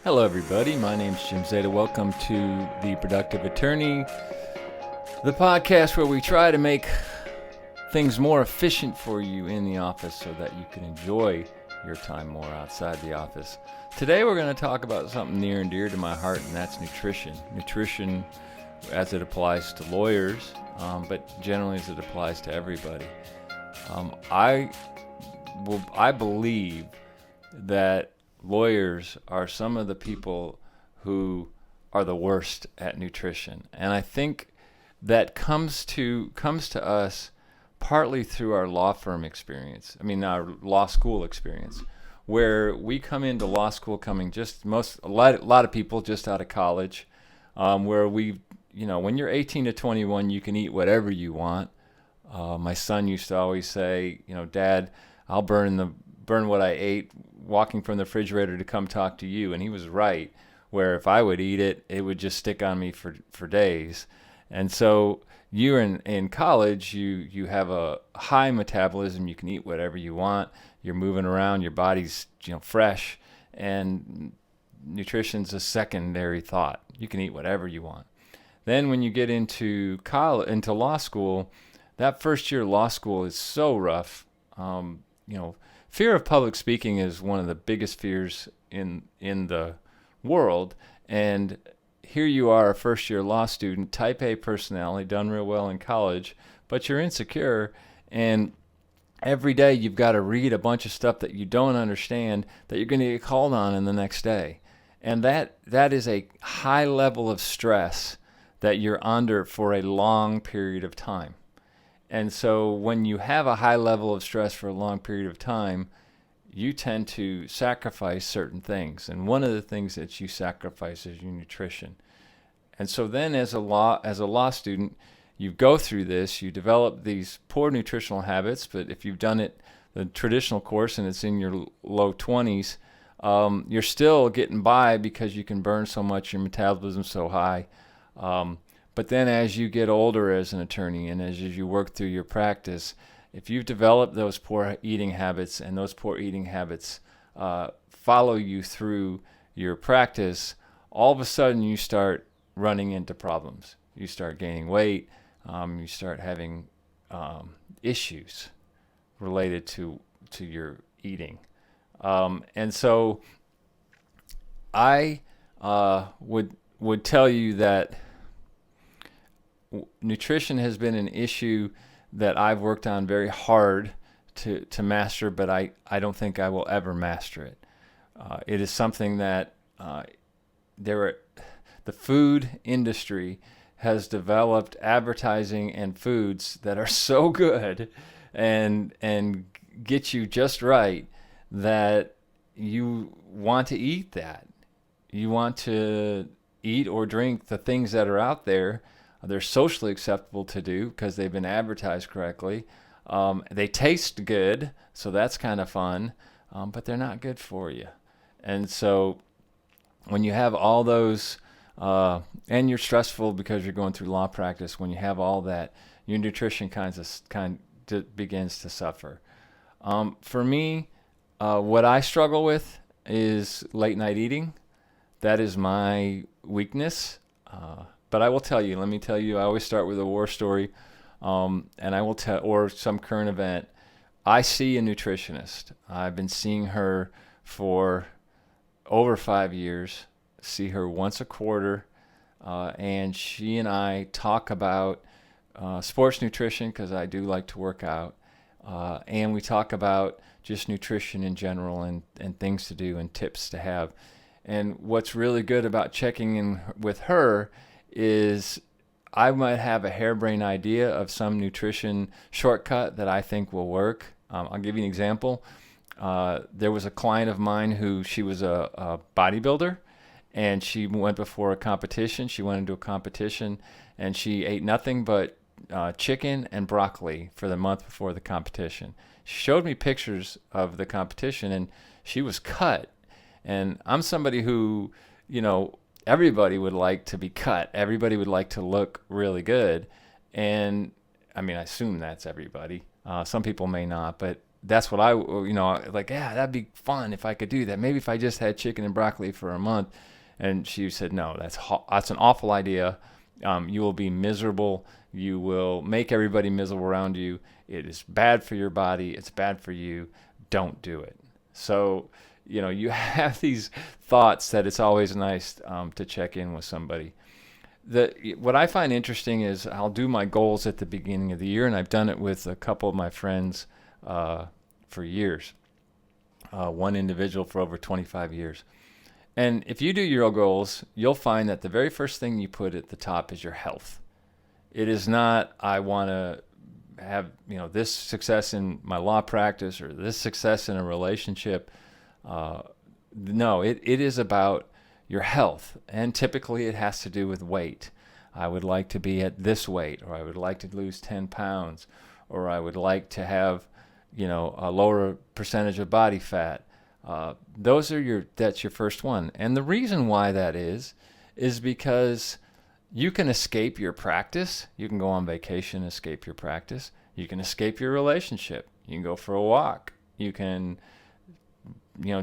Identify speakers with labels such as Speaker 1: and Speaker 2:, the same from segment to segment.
Speaker 1: Hello, everybody. My name's Jim Zeta. Welcome to The Productive Attorney, the podcast where we try to make things more efficient for you in the office so that you can enjoy your time more outside the office. Today, we're going to talk about something near and dear to my heart, and that's nutrition. Nutrition as it applies to lawyers, but generally as it applies to everybody. I believe that lawyers are some of the people who are the worst at nutrition, and I think that comes to us partly through our law firm experience. Our law school experience, where we come into law school coming a lot of people just out of college, where when you're 18 to 21, you can eat whatever you want. My son used to always say, Dad, I'll burn what I ate walking from the refrigerator to come talk to you. And he was right, where if I would eat it, it would just stick on me for days. And so you're in college, you have a high metabolism, you can eat whatever you want, you're moving around, your body's fresh, and nutrition's a secondary thought. You can eat whatever you want. Then when you get into law school, that first year of law school is so rough. Fear of public speaking is one of the biggest fears in the world. And here you are, a first-year law student, type A personality, done real well in college, but you're insecure, and every day you've got to read a bunch of stuff that you don't understand that you're going to get called on in the next day. And that is a high level of stress that you're under for a long period of time. And so when you have a high level of stress for a long period of time, you tend to sacrifice certain things. And one of the things that you sacrifice is your nutrition. And so then as a law student, you go through this, you develop these poor nutritional habits, but if you've done it the traditional course and it's in your low 20s, you're still getting by because you can burn so much, your metabolism's so high. But then as you get older as an attorney and as you work through your practice, if you've developed those poor eating habits and those poor eating habits follow you through your practice, all of a sudden you start running into problems. You start gaining weight. You start having issues related to your eating. And so I would tell you that nutrition has been an issue that I've worked on very hard to master, but I don't think I will ever master it. It is something that the food industry has developed advertising and foods that are so good and get you just right that you want to eat that. You want to eat or drink the things that are out there. They're socially acceptable to do because they've been advertised correctly. They taste good, so that's kind of fun, but they're not good for you. And so when you have all those, and you're stressful because you're going through law practice, when you have all that, your nutrition begins to suffer. For me, what I struggle with is late night eating. That is my weakness. But I will let me tell you, I always start with a war story, and I will or some current event. I see a nutritionist. I've been seeing her for over 5 years, see her once a quarter, and she and I talk about sports nutrition because I do like to work out, and we talk about just nutrition in general and things to do and tips to have. And what's really good about checking in with her is I might have a harebrained idea of some nutrition shortcut that I think will work. I'll give you an example. There was a client of mine she was a bodybuilder, and she went before a competition. She went into a competition, and she ate nothing but chicken and broccoli for the month before the competition. She showed me pictures of the competition, and she was cut. And I'm somebody who, everybody would like to be cut. Everybody would like to look really good. And I assume that's everybody. Some people may not, but that's what I, like, yeah, that'd be fun if I could do that. Maybe if I just had chicken and broccoli for a month. And she said, no, that's an awful idea. You will be miserable. You will make everybody miserable around you. It is bad for your body. It's bad for you. Don't do it. So, you have these thoughts that it's always nice to check in with somebody. What I find interesting is I'll do my goals at the beginning of the year, and I've done it with a couple of my friends for years. One individual for over 25 years. And if you do your goals, you'll find that the very first thing you put at the top is your health. It is not, I want to have, this success in my law practice or this success in a relationship. No, it is about your health. And typically it has to do with weight. I would like to be at this weight, or I would like to lose 10 pounds, or I would like to have, a lower percentage of body fat. That's your first one. And the reason why that is because you can escape your practice. You can go on vacation, escape your practice. You can escape your relationship. You can go for a walk. You can,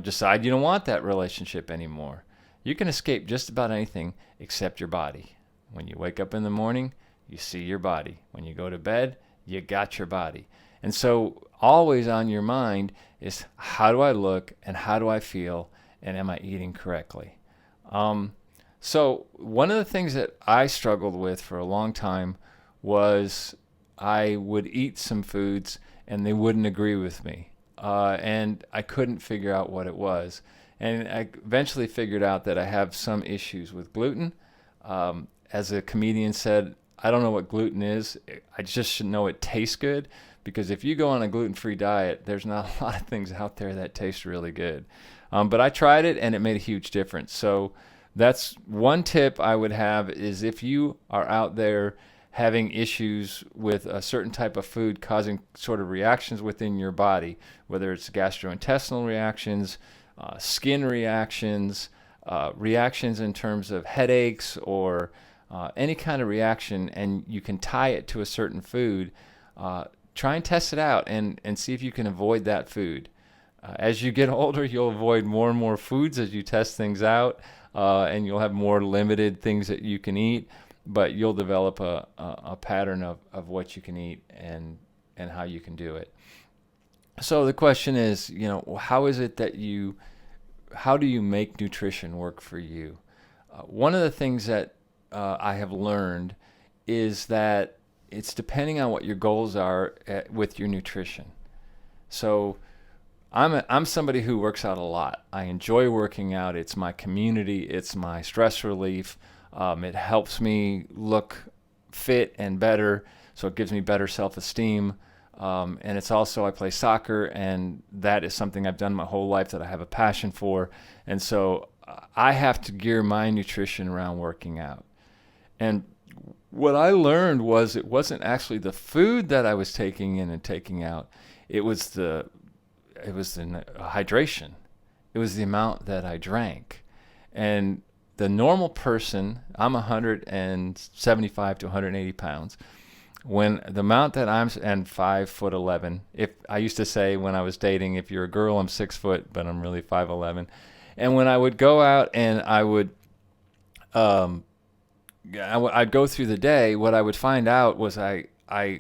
Speaker 1: decide you don't want that relationship anymore. You can escape just about anything except your body. When you wake up in the morning, you see your body. When you go to bed, you got your body. And so always on your mind is, how do I look and how do I feel, and am I eating correctly? So one of the things that I struggled with for a long time was I would eat some foods and they wouldn't agree with me. And I couldn't figure out what it was. And I eventually figured out that I have some issues with gluten. As a comedian said, I don't know what gluten is. I just should know it tastes good. Because if you go on a gluten-free diet, there's not a lot of things out there that taste really good. But I tried it, and it made a huge difference. So that's one tip I would have, is if you are out there having issues with a certain type of food causing sort of reactions within your body, whether it's gastrointestinal reactions, skin reactions, reactions in terms of headaches, or any kind of reaction, and you can tie it to a certain food, try and test it out and see if you can avoid that food. As you get older, you'll avoid more and more foods as you test things out, and you'll have more limited things that you can eat, but you'll develop a pattern of what you can eat and how you can do it. So the question is, how is it that how do you make nutrition work for you? One of the things that I have learned is that it's depending on what your goals are with your nutrition. So I'm somebody who works out a lot. I enjoy working out. It's my community. It's my stress relief. It helps me look fit and better, so it gives me better self-esteem. And it's also, I play soccer, and that is something I've done my whole life that I have a passion for. And so I have to gear my nutrition around working out. And what I learned was it wasn't actually the food that I was taking in and taking out. It was the hydration. It was the amount that I drank. And the normal person, I'm 175 to 180 pounds. When the amount that and 5'11", if I used to say when I was dating, if you're a girl, I'm 6 foot, but I'm really 5'11". And when I would go out and I'd go through the day, what I would find out was I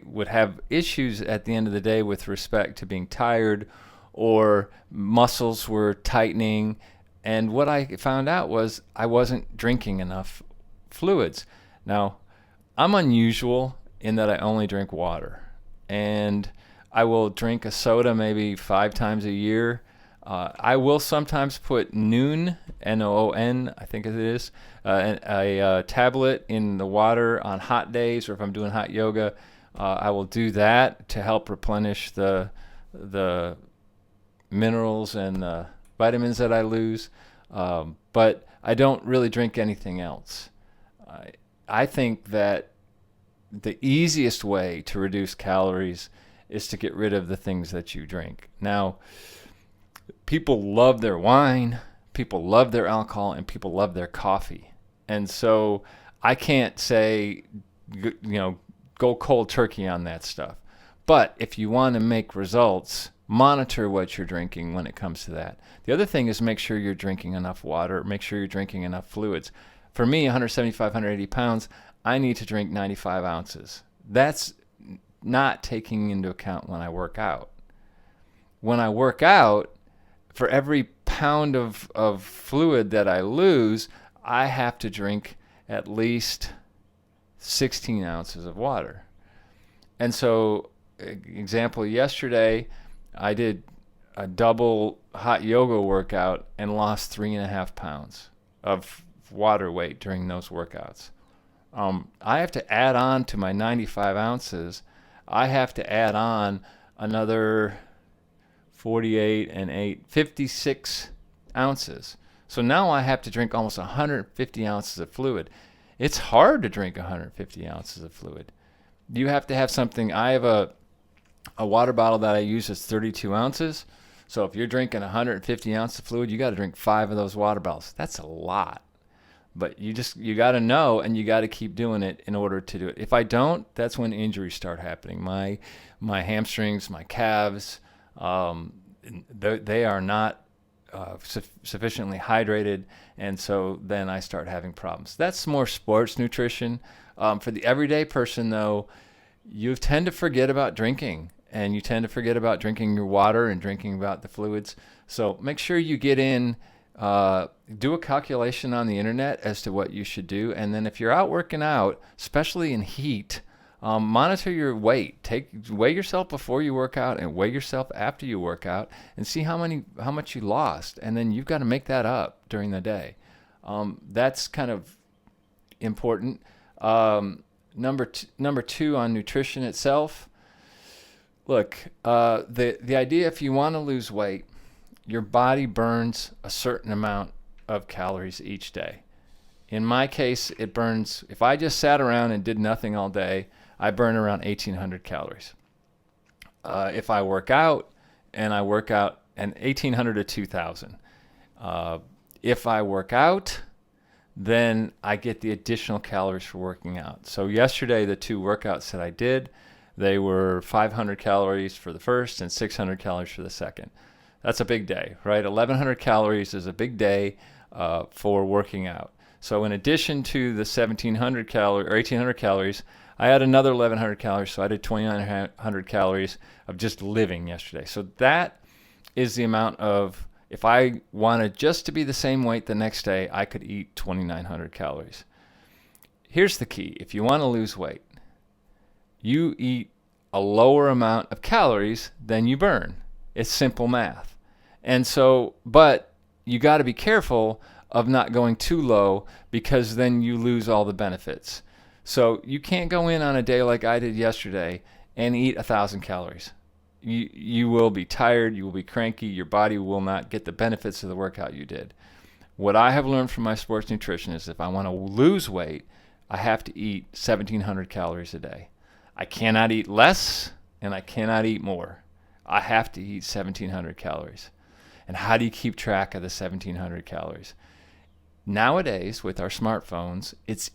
Speaker 1: would have issues at the end of the day with respect to being tired, or muscles were tightening. And what I found out was I wasn't drinking enough fluids. Now, I'm unusual in that I only drink water. And I will drink a soda maybe 5 times a year. I will sometimes put Noon, Noon, I think it is, a tablet in the water on hot days, or if I'm doing hot yoga, I will do that to help replenish the minerals and the vitamins that I lose. But I don't really drink anything else. I think that the easiest way to reduce calories is to get rid of the things that you drink. Now, people love their wine, people love their alcohol, and people love their coffee. And so I can't say, go cold turkey on that stuff. But if you want to make results, Monitor what you're drinking when it comes to that. The other thing is make sure you're drinking enough water, make sure you're drinking enough fluids. For me, 175, 180 pounds, I need to drink 95 ounces. That's not taking into account when I work out. When I work out, for every pound of fluid that I lose, I have to drink at least 16 ounces of water. And so, example, yesterday I did a double hot yoga workout and lost 3.5 pounds of water weight during those workouts. I have to add on to my 95 ounces. I have to add on another 48 and 8, 56 ounces. So now I have to drink almost 150 ounces of fluid. It's hard to drink 150 ounces of fluid. You have to have something. I have a water bottle that I use that's 32 ounces. So if you're drinking 150 ounces of fluid, you got to drink 5 of those water bottles. That's a lot. But you got to know, and you got to keep doing it in order to do it. If I don't, that's when injuries start happening. My hamstrings, my calves, they are not sufficiently hydrated, and so then I start having problems. That's more sports nutrition. For the everyday person, though, you tend to forget about drinking, and you tend to forget about drinking your water and drinking about the fluids. So make sure you get in, do a calculation on the internet as to what you should do, and then if you're out working out, especially in heat, monitor your weight. Weigh yourself before you work out and weigh yourself after you work out, and see how much you lost, and then you've got to make that up during the day. That's kind of important. Number two on nutrition itself. Look, the idea, if you want to lose weight, your body burns a certain amount of calories each day. In my case, it burns, if I just sat around and did nothing all day, I burn around 1,800 calories. If I work out, and 1,800 to 2,000. If I work out, then I get the additional calories for working out. So yesterday, the 2 workouts that I did, they were 500 calories for the first and 600 calories for the second. That's a big day, right? 1,100 calories is a big day for working out. So in addition to the 1,700 calories or 1,800 calories, I had another 1,100 calories, so I did 2,900 calories of just living yesterday. So that is the amount of, if I wanted just to be the same weight the next day, I could eat 2,900 calories. Here's the key. If you want to lose weight, you eat a lower amount of calories than you burn. It's simple math. And so, but you got to be careful of not going too low, because then you lose all the benefits. So you can't go in on a day like I did yesterday and eat 1,000 calories. You will be tired, you will be cranky, your body will not get the benefits of the workout you did. What I have learned from my sports nutrition is if I want to lose weight, I have to eat 1,700 calories a day. I cannot eat less, and I cannot eat more. I have to eat 1,700 calories. And how do you keep track of the 1,700 calories? Nowadays, with our smartphones, it's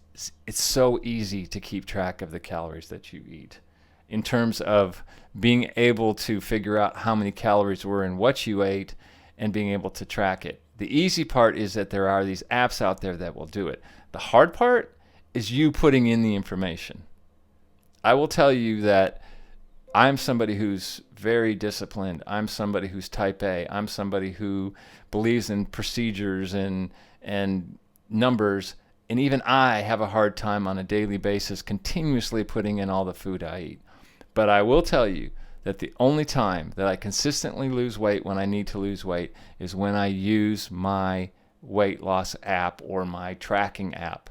Speaker 1: so easy to keep track of the calories that you eat, in terms of being able to figure out how many calories were in what you ate and being able to track it. The easy part is that there are these apps out there that will do it. The hard part is you putting in the information. I will tell you that I'm somebody who's very disciplined. I'm somebody who's type A. I'm somebody who believes in procedures and numbers. And even I have a hard time on a daily basis continuously putting in all the food I eat. But I will tell you that the only time that I consistently lose weight when I need to lose weight is when I use my weight loss app or my tracking app.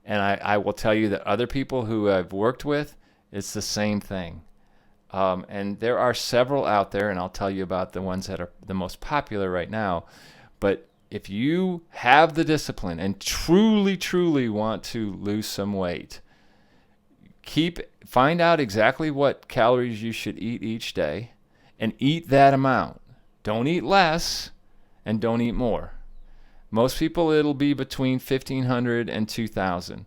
Speaker 1: And I will tell you that other people who I've worked with, it's the same thing. And there are several out there, and I'll tell you about the ones that are the most popular right now. But if you have the discipline and truly want to lose some weight, find out exactly what calories you should eat each day and eat that amount. Don't eat less and don't eat more. Most people, it'll be between 1,500 and 2,000.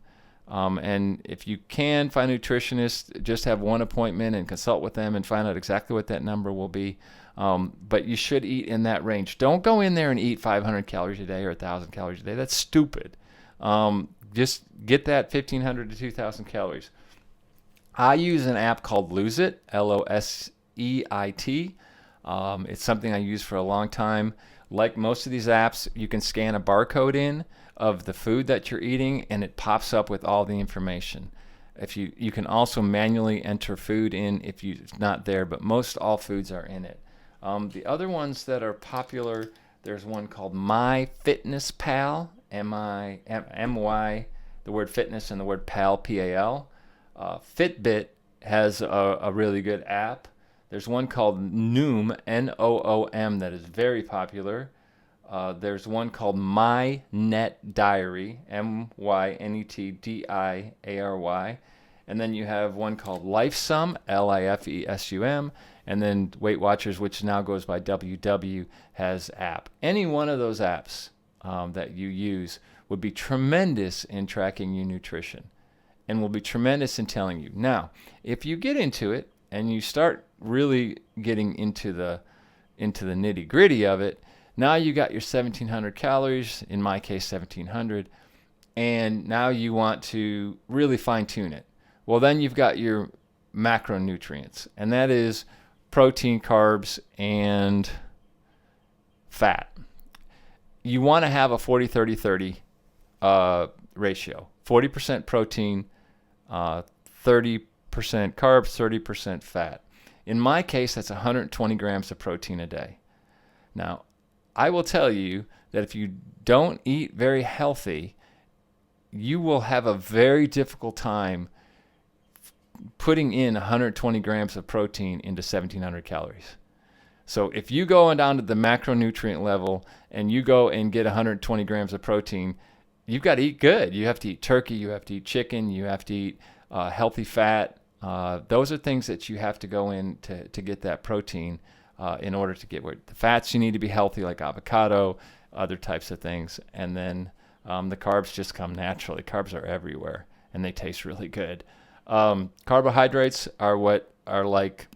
Speaker 1: And if you can find a nutritionist, just have one appointment and consult with them and find out exactly what that number will be. But you should eat in that range. Don't go in there and eat 500 calories a day or 1,000 calories a day. That's stupid. Just get that 1,500 to 2,000 calories. I use an app called Lose It, LOSEIT. It's something I use for a long time. Like most of these apps, you can scan a barcode in of the food that you're eating, and it pops up with all the information. If you can also manually enter food in if it's not there, but most all foods are in it. The other ones that are popular, there's one called MyFitnessPal, M-Y, the word fitness and the word pal, P-A-L. Fitbit has a really good app. There's one called Noom, N-O-O-M, that is very popular. There's one called MyNet Diary, MYNETDIARY. And then you have one called Lifesum, Lifesum. And then Weight Watchers, which now goes by WW, has app. Any one of those apps that you use would be tremendous in tracking your nutrition and will be tremendous in telling you. Now, if you get into it and you start really getting into the nitty-gritty of it, now you got your 1,700 calories, in my case 1,700, and now you want to really fine-tune it. Well, then you've got your macronutrients, and that is protein, carbs, and fat. You want to have a 40-30-30 ratio. 40% protein, 30% carbs, 30% fat. In my case, that's 120 grams of protein a day. Now, I will tell you that if you don't eat very healthy, you will have a very difficult time putting in 120 grams of protein into 1,700 calories. So if you go down to the macronutrient level and you go and get 120 grams of protein, you've got to eat good. You have to eat turkey, you have to eat chicken, you have to eat healthy fat. Those are things that you have to go in to get that protein in order to get the fats you need to be healthy, like avocado, other types of things. And then the carbs just come naturally. Carbs are everywhere and they taste really good. Carbohydrates are what are like,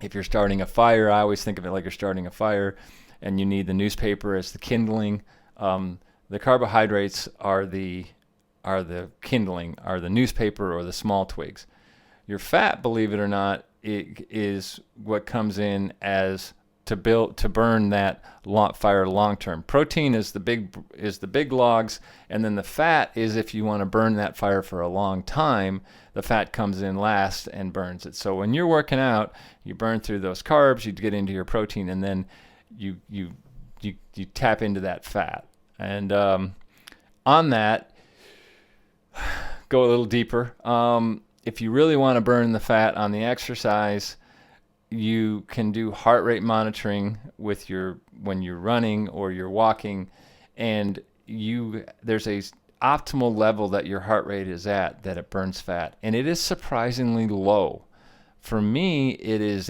Speaker 1: if you're starting a fire, I always think of it like you're starting a fire and you need the newspaper as the kindling. The carbohydrates are the kindling, are the newspaper or the small twigs. Your fat, believe it or not, it is what comes in as to burn that fire long term. Protein is the big logs, and then the fat is if you want to burn that fire for a long time. The fat comes in last and burns it. So when you're working out, you burn through those carbs, you get into your protein, and then you tap into that fat. And on that, go a little deeper. If you really want to burn the fat on the exercise, you can do heart rate monitoring when you're running or you're walking, and there's a optimal level that your heart rate is at that it burns fat, and it is surprisingly low. For me, it is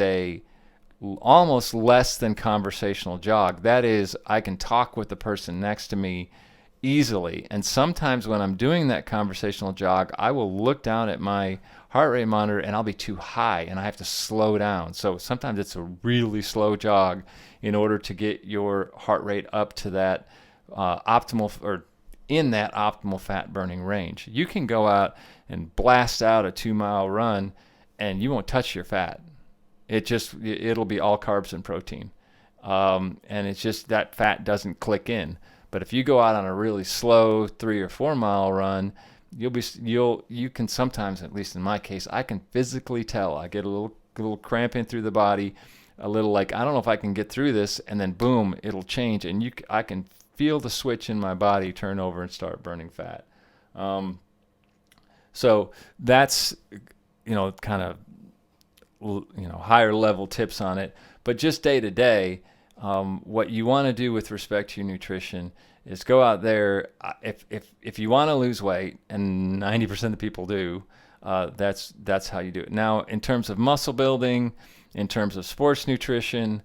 Speaker 1: almost less than conversational jog. That is, I can talk with the person next to me easily, and sometimes when I'm doing that conversational jog, I will look down at my heart rate monitor and I'll be too high and I have to slow down. So sometimes it's a really slow jog in order to get your heart rate up to that optimal, or in that optimal fat burning range. You can go out and blast out a 2-mile run and you won't touch your fat. It'll be all carbs and protein. And it's just that fat doesn't click in. But if you go out on a really slow 3 or 4 mile run, you can sometimes, at least in my case, I can physically tell. I get a little cramping through the body, a little like, I don't know if I can get through this, and then boom, it'll change, and I can feel the switch in my body turn over and start burning fat. So that's kind of higher level tips on it, but just day to day. What you want to do with respect to your nutrition is go out there. If you want to lose weight, and 90% of the people do, that's how you do it. Now, in terms of muscle building, in terms of sports nutrition,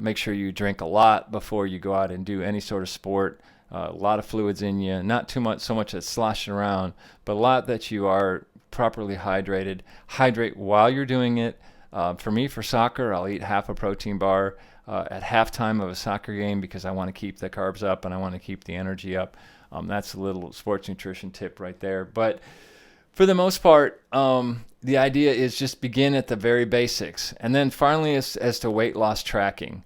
Speaker 1: make sure you drink a lot before you go out and do any sort of sport. a lot of fluids in you, not too much, so much that's sloshing around, but a lot that you are properly hydrated. Hydrate while you're doing it. For me, for soccer, I'll eat half a protein bar at halftime of a soccer game because I want to keep the carbs up and I want to keep the energy up. That's a little sports nutrition tip right there. But for the most part, the idea is just begin at the very basics. And then finally, as to weight loss tracking.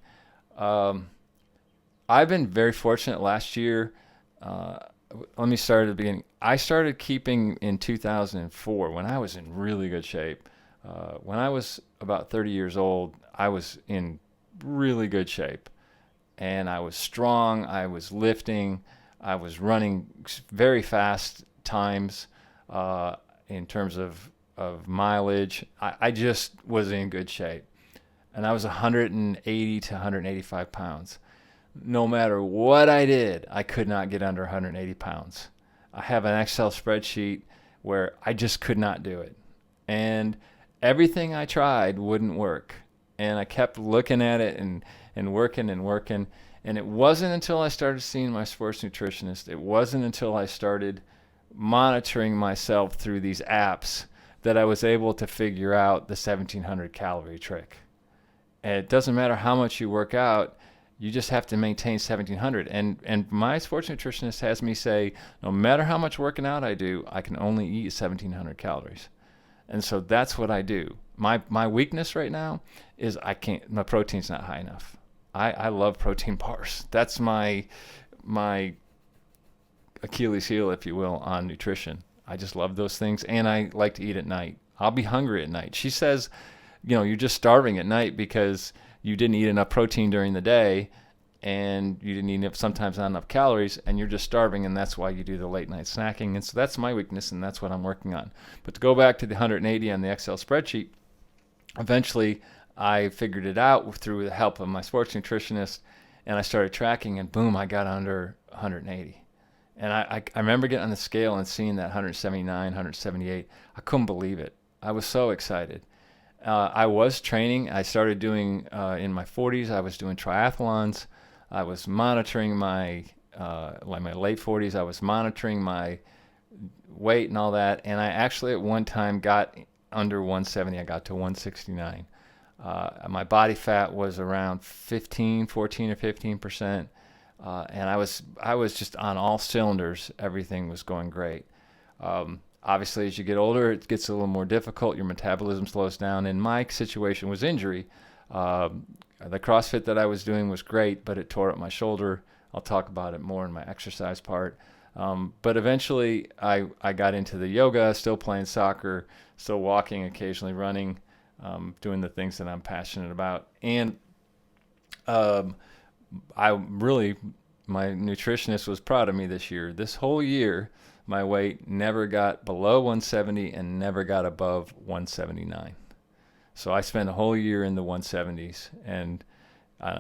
Speaker 1: I've been very fortunate last year. Let me start at the beginning. I started keeping in 2004 when I was in really good shape. When I was about 30 years old, I was in really good shape. And I was strong. I was lifting. I was running very fast times in terms of mileage. I just was in good shape. And I was 180 to 185 pounds. No matter what I did, I could not get under 180 pounds. I have an Excel spreadsheet where I just could not do it. And everything I tried wouldn't work. And I kept looking at it and working and working. And it wasn't until I started seeing my sports nutritionist, it wasn't until I started monitoring myself through these apps that I was able to figure out the 1700 calorie trick. And it doesn't matter how much you work out, you just have to maintain 1700. And my sports nutritionist has me say, no matter how much working out I do, I can only eat 1700 calories. And so that's what I do. My weakness right now is my protein's not high enough. I love protein bars. That's my Achilles heel, if you will, on nutrition. I just love those things, and I like to eat at night. I'll be hungry at night. She says, you're just starving at night because you didn't eat enough protein during the day, and you didn't eat sometimes not enough calories, and you're just starving, and that's why you do the late night snacking. And so that's my weakness, and that's what I'm working on. But to go back to the 180 on the Excel spreadsheet, eventually I figured it out through the help of my sports nutritionist, and I started tracking, and boom, I got under 180. And I remember getting on the scale and seeing that 179, 178. I couldn't believe it. I was so excited. I was training. I started doing, in my 40s, I was doing triathlons. I was monitoring my late 40s, I was monitoring my weight and all that. And I actually at one time got under 170. I got to 169. My body fat was around 14 or 15%. And I was just on all cylinders. Everything was going great. Obviously, as you get older, it gets a little more difficult. Your metabolism slows down. And my situation was injury. The CrossFit that I was doing was great, but it tore up my shoulder. I'll talk about it more in my exercise part. But eventually, I got into the yoga, still playing soccer, still walking, occasionally running, doing the things that I'm passionate about. And my nutritionist was proud of me this year. This whole year, my weight never got below 170 and never got above 179. So I spent a whole year in the 170s and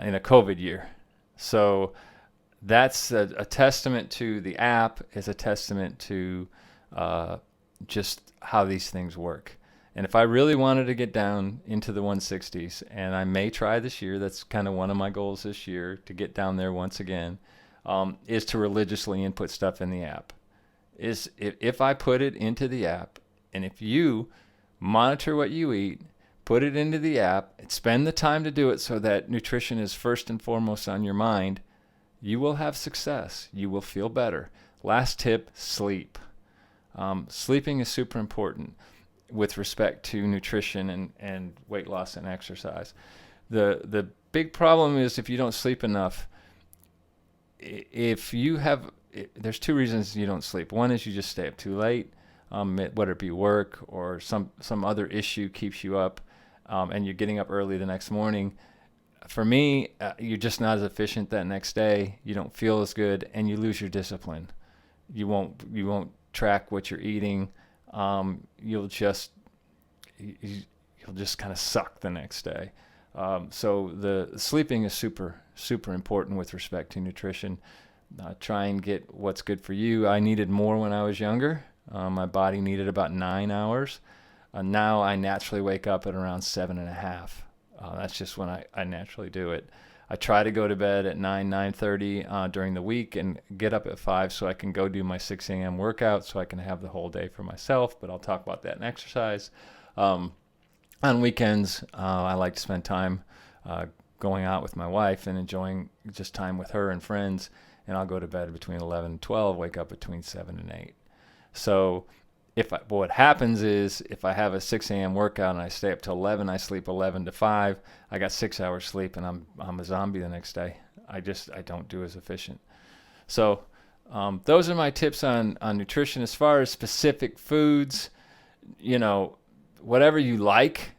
Speaker 1: in a COVID year. So that's a testament to the app, is a testament to just how these things work. And if I really wanted to get down into the 160s, and I may try this year, that's kind of one of my goals this year, to get down there once again, is to religiously input stuff in the app. If I put it into the app, and if you monitor what you eat, put it into the app, and spend the time to do it so that nutrition is first and foremost on your mind, you will have success. You will feel better. Last tip, sleep. Sleeping is super important with respect to nutrition and weight loss and exercise. The big problem is if you don't sleep enough, there's two reasons you don't sleep. One is you just stay up too late, whether it be work or some other issue keeps you up, and you're getting up early the next morning. For me, you're just not as efficient that next day. You don't feel as good, and you lose your discipline. You won't track what you're eating. You'll just kind of suck the next day. So the sleeping is super, super important with respect to nutrition. Try and get what's good for you. I needed more when I was younger. My body needed about 9 hours. Now I naturally wake up at around 7.5. That's just when I naturally do it. I try to go to bed at 9:30 during the week and get up at 5 so I can go do my 6 a.m. workout so I can have the whole day for myself. But I'll talk about that in exercise. On weekends, I like to spend time going out with my wife and enjoying just time with her and friends. And I'll go to bed between 11 and 12, wake up between 7 and 8. So what happens is if I have a 6 a.m. workout and I stay up till 11, I sleep 11 to 5, I got 6 hours sleep and I'm a zombie the next day. I don't do as efficient. So those are my tips on nutrition. As far as specific foods, whatever you like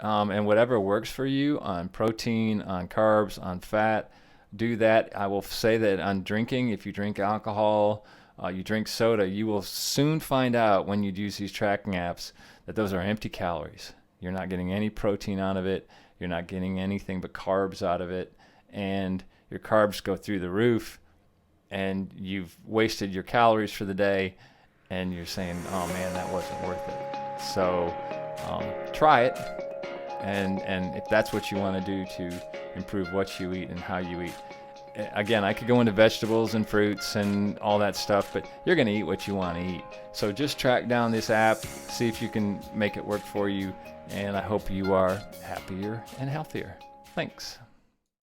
Speaker 1: and whatever works for you on protein, on carbs, on fat, do that. I will say that on drinking, if you drink alcohol, you drink soda, you will soon find out when you use these tracking apps that those are empty calories. You're not getting any protein out of it. You're not getting anything but carbs out of it. And your carbs go through the roof and you've wasted your calories for the day and you're saying, oh man, that wasn't worth it. So try it. And if that's what you want to do to improve what you eat and how you eat. Again, I could go into vegetables and fruits and all that stuff, but you're going to eat what you want to eat. So just track down this app, see if you can make it work for you, and I hope you are happier and healthier. Thanks.